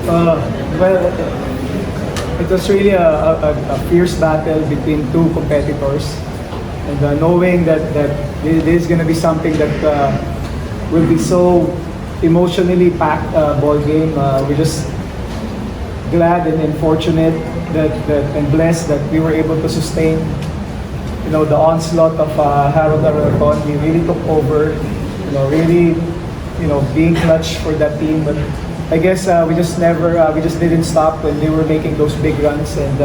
Well, it was really a fierce battle between two competitors, and knowing that this is going to be something that will be so emotionally packed ball game. We're just glad and fortunate that and blessed that we were able to sustain, the onslaught of Harold Aragon. We really took over, really, being clutch for that team. But I guess we just didn't stop when they were making those big runs. And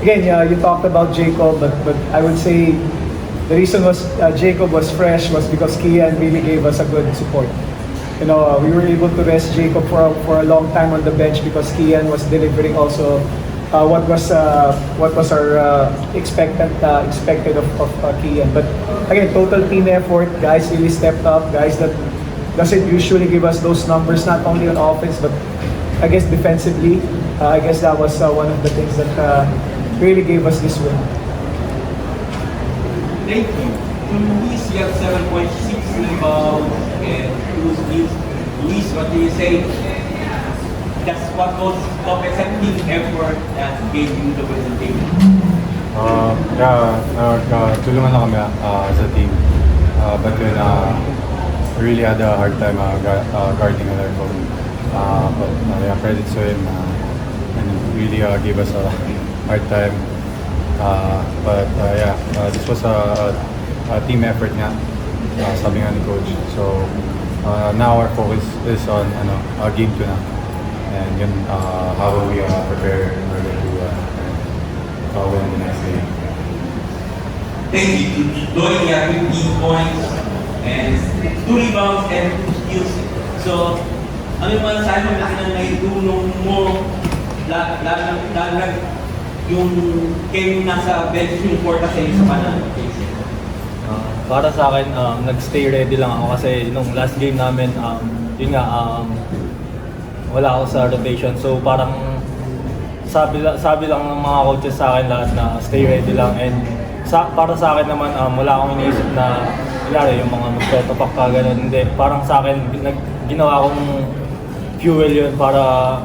again, you talked about Jacob, but I would say the reason was Jacob was fresh was because Kian really gave us a good support. We were able to rest Jacob for a long time on the bench because Kian was delivering also what was our expected of Kian. But again, total team effort. Guys really stepped up. Guys that doesn't usually give us those numbers, not only on offense but I guess defensively. I guess that was one of the things that really gave us this win. Thank you. To Luis, you have 7.6 rebounds and 2 steals. Luis, what do you say? That's what was top-effective effort that gave you the presentation. Tulungan lang kami as a team. But then, we really had a hard time guarding Alarcon. But credit to him and really gave us a hard time. This was a team effort nga, sabi nga ni coach. So now our focus is on game 2 na, and yun how we prepare in order to win the next game. Thank you. Doing you have 15 points and 2 rebounds and 2 steals. So ano yung masasabi mo na naitulong mo lalo yung game nasa bench yung porta sa iyo sa panalo? Para sa akin, nag-stay ready lang ako kasi nung last game namin, wala ako sa rotation. So parang sabi lang ng mga coaches sa akin lahat na stay ready lang. And para sa akin naman, wala akong iniisip na yung mga magtotopak ka, gano'n. Hindi, parang sa akin, ginawa kong fuel yun para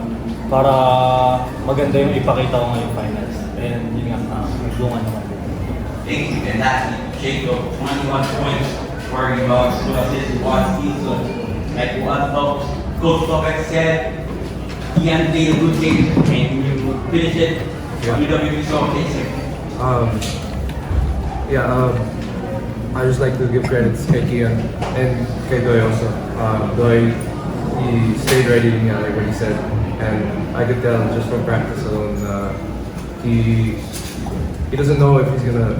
maganda yung ipakita ko ngayong finals. And yun nga, nagbunga naman. Thank you. And lastly, Jacob, 21 points, 4 rebounds, 2 assists, 1 steal. So, like what Coach Topek said, he had played a good game and you finish it with a result. I just like to give credits to Kian and kay Doy also. Doy, he stayed ready, like what he said, and I could tell just from practice alone, he doesn't know if he's gonna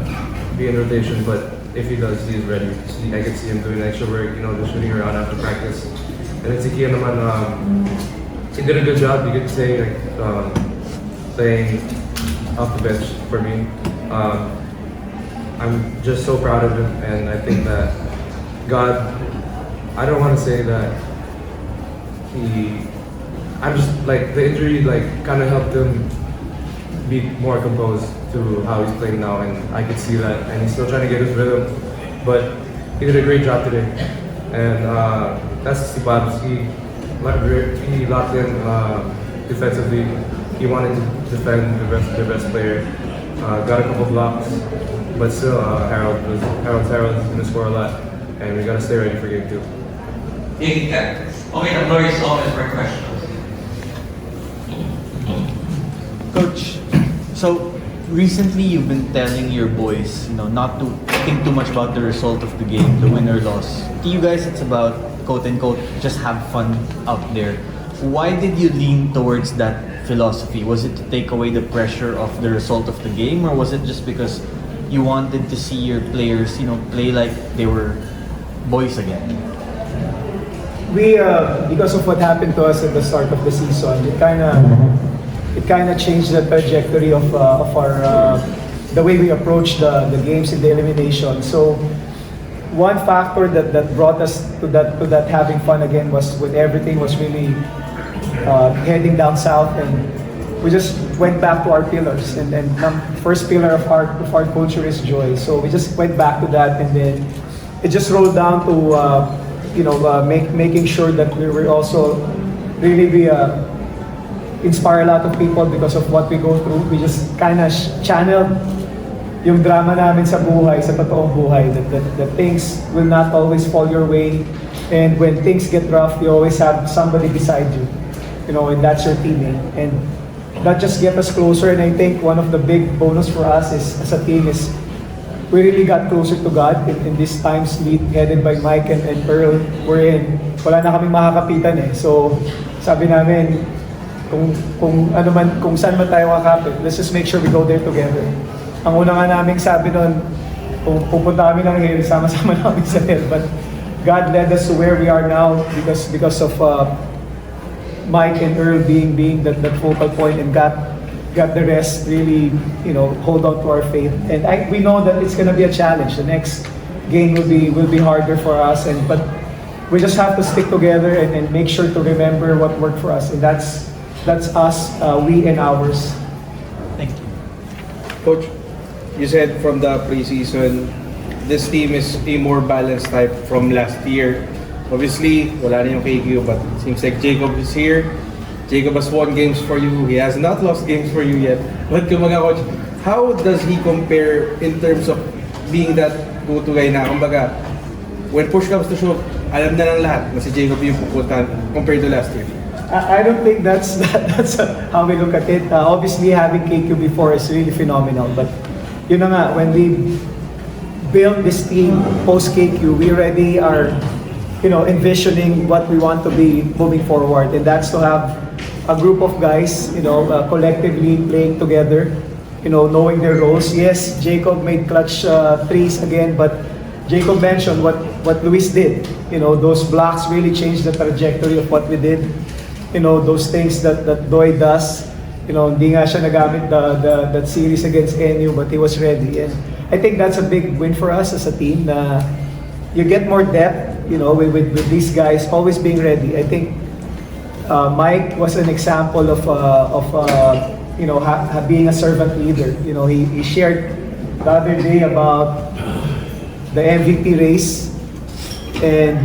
be in rotation, but if he does, he's ready. I can see him doing extra work, just shooting around after practice. And then si Kian naman, he did a good job, you could say, playing off the bench for me. I'm just so proud of him, and I think that God, I don't want to say that I'm just like, the injury kind of helped him be more composed to how he's playing now, and I could see that, and he's still trying to get his rhythm, but he did a great job today. And that's the Babs. He locked in defensively. He wanted to defend the best player. Got a couple blocks, but still Harold's going to score a lot, and we got to stay ready for game 2. Thank you. Okay, the floor is open for questions. Coach, so recently you've been telling your boys, not to think too much about the result of the game, the win or loss. To you guys, it's about, quote unquote, just have fun out there. Why did you lean towards that philosophy? Was it to take away the pressure of the result of the game, or was it just because you wanted to see your players, play like they were boys again? We, because of what happened to us at the start of the season, it kind of changed the trajectory of our the way we approach the games in the elimination. So one factor that brought us to that having fun again was when everything was really heading down south, and we just went back to our pillars. And first pillar of our culture is joy. So we just went back to that, and then it just rolled down to making sure that we were also really be inspire a lot of people because of what we go through. We just kind of channel yung drama namin sa buhay, sa totoong buhay. That things will not always fall your way. And when things get rough, you always have somebody beside you. You know, and that's your teammate. And that just get us closer. And I think one of the big bonus for us is, as a team, is we really got closer to God in this times headed by Mike and Earl. Wala na kaming makakapitan eh. So, sabi namin, kung saan man tayo makakapit, let's just make sure we go there together. Ang una nga namin sabi nun, kung pupunta kami ng hill, sama-sama namin sa hill. But God led us to where we are now because of Mike and Earl being that focal point, and got the rest really, you know, hold on to our faith. And we know that it's gonna be a challenge. The next game will be harder for us, but we just have to stick together and make sure to remember what worked for us, and that's us, we and ours. Thank you. Coach, you said from the preseason, this team is a more balanced type from last year. Obviously, wala na yung KQ, but it seems like Jacob is here. Jacob has won games for you. He has not lost games for you yet. But kumbaga, Coach, how does he compare in terms of being that go-to guy na, kumbaga, when push comes to shove, alam na ng lahat na si Jacob yung pupuntahan compared to last year? I don't think that's how we look at it. Obviously, having KQ before is really phenomenal. But yun na nga, when we build this team post KQ, we already are, you know, envisioning what we want to be moving forward, and that's to have a group of guys, you know, collectively playing together, you know, knowing their roles. Yes, Jacob made clutch threes again, but Jacob mentioned what Luis did. You know, those blocks really changed the trajectory of what we did. You know, those things that Doy does. You know, hindi nga siya nagamit that series against NU, but he was ready. And I think that's a big win for us as a team. Na you get more depth, you know, with these guys always being ready. I think Mike was an example of you know, being a servant leader. You know, he shared the other day about the MVP race, and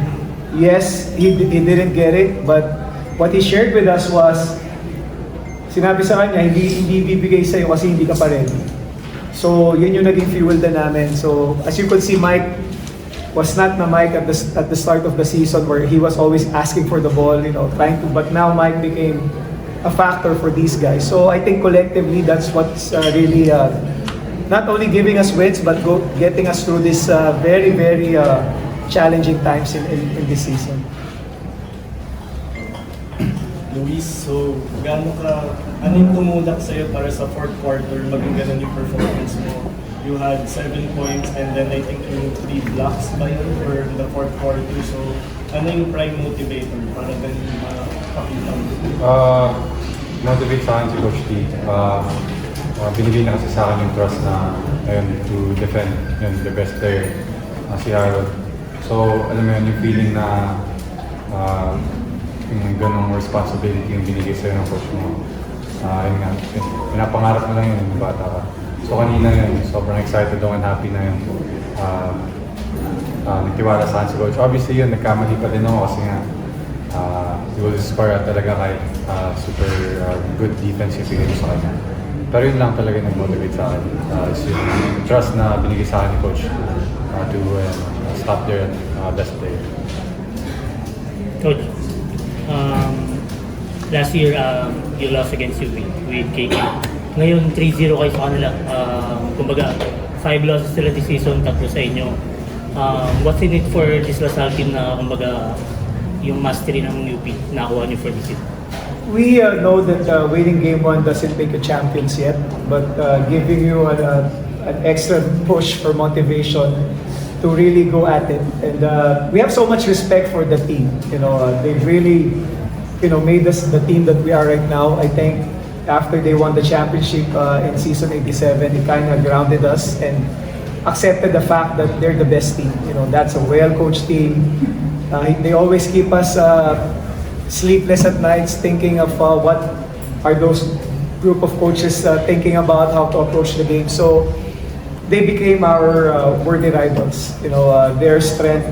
yes, he didn't get it, but what he shared with us was, sinabi sa kanya, hindi bibigay sa'yo kasi hindi ka pa ready. So, yun yung naging fuel din namin. So, as you could see, Mike was not na Mike at the start of the season where he was always asking for the ball, you know, trying to, but now Mike became a factor for these guys. So, I think collectively, that's what's really not only giving us wins, but getting us through this very, very challenging times in this season. Luis, so ano yung tumulak sa'yo para sa fourth quarter, maging ganun yung performance mo? You had 7 points and then I think yung 3 blocks ba yun for the fourth quarter. So, ano yung prime motivator para ganun makakita mo? Motivate sa akin si Coach T. Binigay na kasi sa akin yung trust na to defend the best player, si Harold. So, alam mo yun, yung feeling na yung ganong responsibility yung binigay sa'yo ng coach mo. Yun nga, pinapangarap mo lang yun yung bata ka. So kanina yun, sobrang excited ako and happy na yun. Nagtiwala sa akin si coach. Obviously yun, nagkamali pa din ako kasi nga he will score talaga kahit super good defense yung pinili sa kanya. Pero yun lang talaga nag-motivate sa akin. Is yung trust na binigay sa akin ni coach to stop their best player. Coach, last year you lost against UAAP with KK. Ngayon 3-0 kayo sa kanila. Kumbaga 5 losses sila this season, 3 sa inyo. What's in it for this LaSalle team na kumbaga yung mastery ng UP nakuha niyo for this season? We know that winning game 1 doesn't make you champions yet, but giving you an extra push for motivation to really go at it. And we have so much respect for the team. You know, they've really, you know, made us the team that we are right now. I think after they won the championship in season 87, it kind of grounded us and accepted the fact that they're the best team. You know, that's a well-coached team. They always keep us sleepless at nights thinking of what are those group of coaches thinking about how to approach the game. So they became our worthy rivals. You know, their strength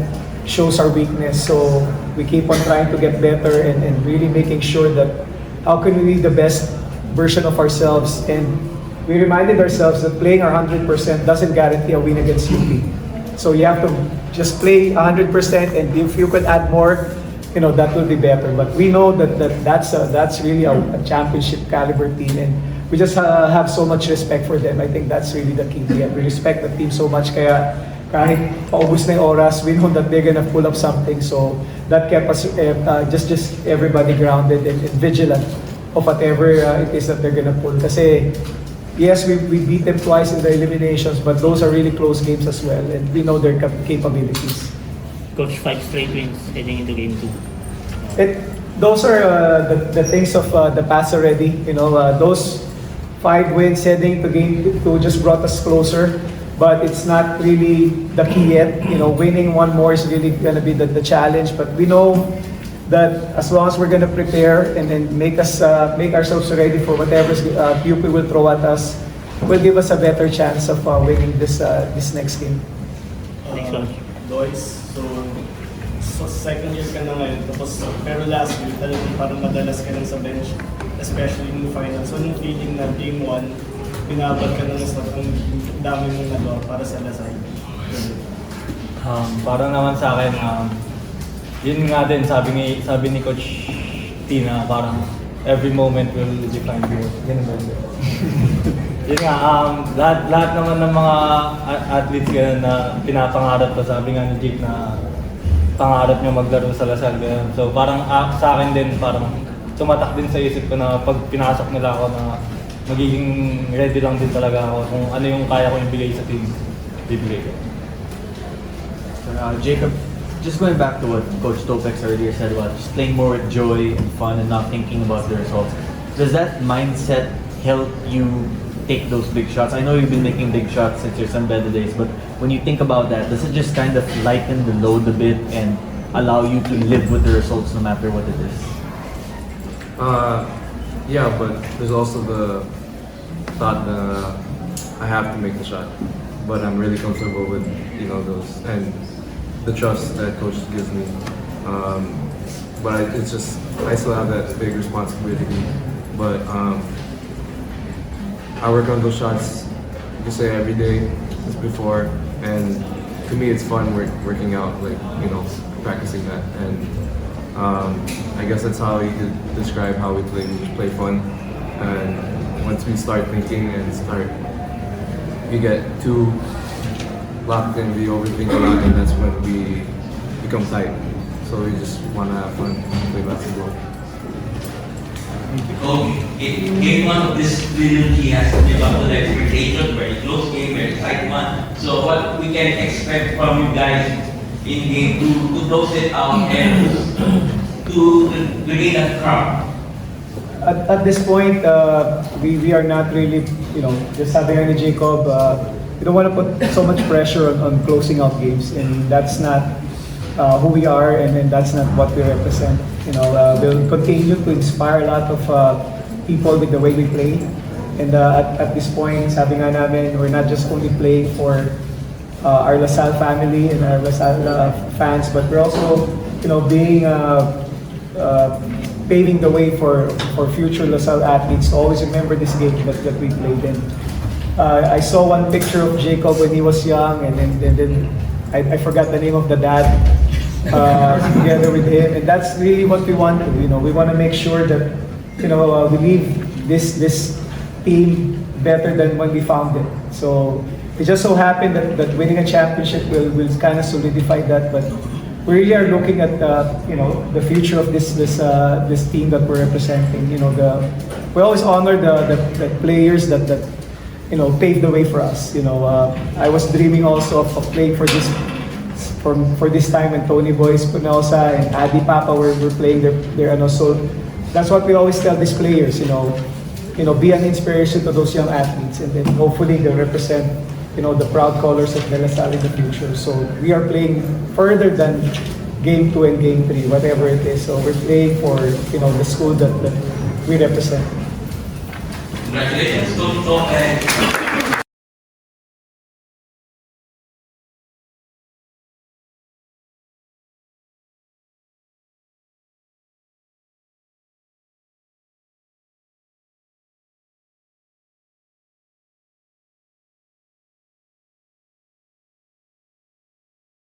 shows our weakness. So we keep on trying to get better and really making sure that how can we be the best version of ourselves. And we reminded ourselves that playing our 100% doesn't guarantee a win against UP. So you have to just play 100%, and if you could add more, that will be better. But we know that's really a championship caliber team, and we just have so much respect for them. I think that's really the key. We respect the team so much, kaya kahit paubos na yung oras, we know that they're gonna pull up something. So that kept us just everybody grounded and vigilant of whatever it is that they're gonna pull. Kasi yes, we beat them twice in the eliminations, but those are really close games as well, and we know their capabilities. Coach, 5 straight wins heading into game 2. Those are the things of the past already. Those 5 wins heading to game 2 just brought us closer, but it's not really the key yet. Winning one more is really going to be the challenge. But we know that as long as we're going to prepare and then make ourselves ready for whatever UP will throw at us, will give us a better chance of winning this next game. Next one. Boys, so second year ka na ngayon, pero last year talagang parang madalas ka lang sa bench, especially in the finals. So yung feeling na game 1, pinabot ka ng ang dami mong nagawa para sa Lasal? Para naman sa akin, yun nga din, sabi ni Coach Tina, parang every moment will define you. Ganun ba? Yun nga, lahat naman ng mga athletes ganun na pinapangarap ko, sabi nga ni Jake na pangarap niya maglaro sa Lasal. Ganun. So parang sa akin din, parang tumatak din sa isip ko na pag pinasok nila ako na magiging ready lang din talaga ako kung ano yung kaya ko ibigay sa team, bibigay ko. Jacob, just going back to what Coach Topex earlier said about just playing more with joy and fun and not thinking about the results, does that mindset help you take those big shots? I know you've been making big shots since your Sunbed days, but when you think about that, does it just kind of lighten the load a bit and allow you to live with the results no matter what it is? Yeah, but there's also the thought that I have to make the shot, but I'm really comfortable with those and the trust that coach gives me. But it's just I still have that big responsibility, but I work on those shots, you can say every day since before, and to me it's fun working out, practicing that, and I guess that's how you could describe how we play. We just play fun, and once we start thinking and we get too locked in, we overthink a lot, and that's when we become tight. So we just want to have fun, play basketball. Game 1 of this trilogy has lived up to the expectation, very close game, very tight one. So what we can expect from you guys in game 2 to close it out and to gain that crowd? At this point, we are not really, just sabi nga ni Jacob, we don't want to put so much pressure on closing out games, and that's not who we are, and that's not what we represent. We'll continue to inspire a lot of people with the way we play. And at this point, sabi nga namin, we're not just only playing for our LaSalle family and our LaSalle fans, but we're also, being paving the way for future LaSalle athletes to always remember this game that we played in. I saw one picture of Jacob when he was young, and then I forgot the name of the dad. Together with him, and that's really what we want to do. We want to make sure that we leave this team better than when we found it. So it just so happened that winning a championship will kind of solidify that. But we really are looking at the future of this team that we're representing. We always honor the players that paved the way for us. I was dreaming also of playing for this time when Tony Boy Espinosa and Adi Papa were playing their so that's what we always tell these players, be an inspiration to those young athletes, and then hopefully they'll represent the proud colors of De La Salle in the future. So we are playing further than game 2 and game 3, whatever it is. So we're playing for the school that we represent. Congratulations, Coach.